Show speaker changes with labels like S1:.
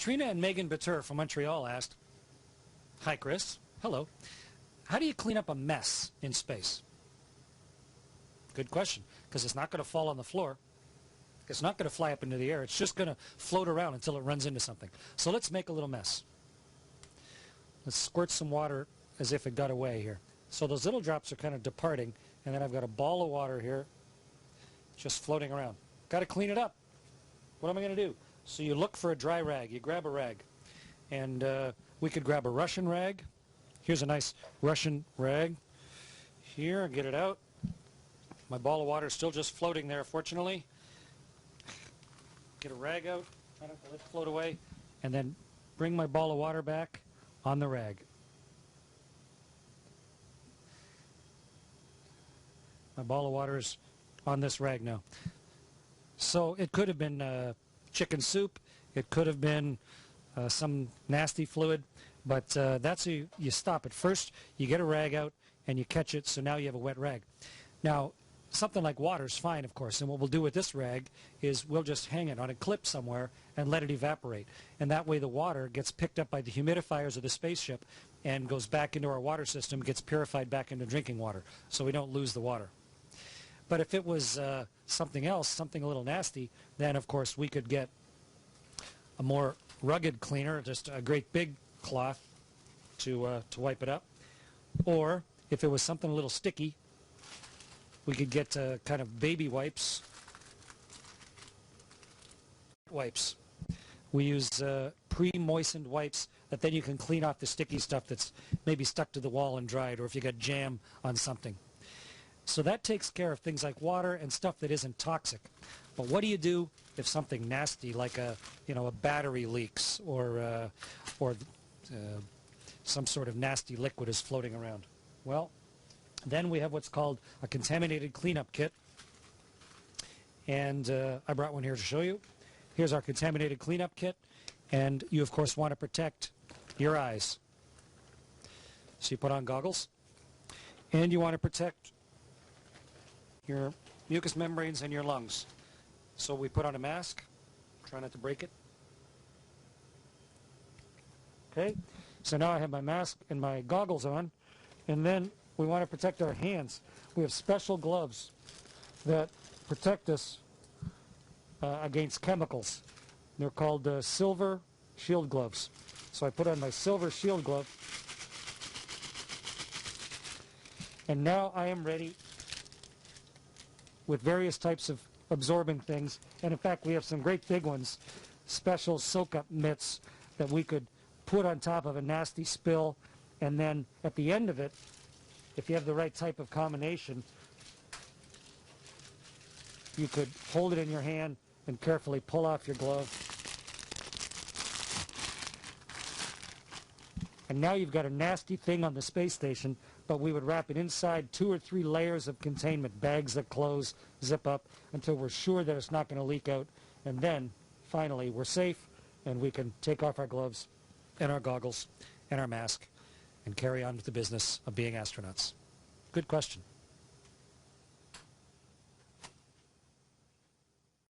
S1: Katrina and Megan Batur from Montreal asked, "Hi, Chris. Hello. How do you clean up a mess in space?" Good question, because it's not going to fall on the floor. It's not going to fly up into the air. It's just going to float around until it runs into something. So let's make a little mess. Let's squirt some water as if it got away here. So those little drops are kind of departing, and then I've got a ball of water here just floating around. Got to clean it up. What am I going to do? So you look for a dry rag. You grab a rag. And we could grab a Russian rag. Here's a nice Russian rag. Here, get it out. My ball of water is still just floating there, fortunately. Get a rag out. I don't let it float away. And then bring my ball of water back on the rag. My ball of water is on this rag now. So it could have been chicken soup. It could have been some nasty fluid. But that's how you stop it. First, you get a rag out and you catch it, so now you have a wet rag. Now, something like water is fine, of course, and what we'll do with this rag is we'll just hang it on a clip somewhere and let it evaporate. And that way the water gets picked up by the humidifiers of the spaceship and goes back into our water system, gets purified back into drinking water, so we don't lose the water. But if it was something else, something a little nasty, then of course we could get a more rugged cleaner, just a great big cloth to wipe it up. Or if it was something a little sticky, we could get kind of baby wipes. We use pre-moistened wipes that then you can clean off the sticky stuff that's maybe stuck to the wall and dried, or if you got jam on something. So that takes care of things like water and stuff that isn't toxic. But what do you do if something nasty like a battery leaks or some sort of nasty liquid is floating around? Well, then we have what's called a contaminated cleanup kit. And I brought one here to show you. Here's our contaminated cleanup kit. And you, of course, want to protect your eyes. So you put on goggles. And you want to protect your mucous membranes and your lungs. So we put on a mask. Try not to break it. Okay. So now I have my mask and my goggles on. And then we want to protect our hands. We have special gloves that protect us against chemicals. They're called silver shield gloves. So I put on my silver shield glove. And now I am ready with various types of absorbing things. And in fact, we have some great big ones, special soak-up mitts that we could put on top of a nasty spill. And then at the end of it, if you have the right type of combination, you could hold it in your hand and carefully pull off your glove. And now you've got a nasty thing on the space station, but we would wrap it inside 2 or 3 layers of containment, bags that close, zip up, until we're sure that it's not going to leak out. And then, finally, we're safe, and we can take off our gloves and our goggles and our mask and carry on with the business of being astronauts. Good question.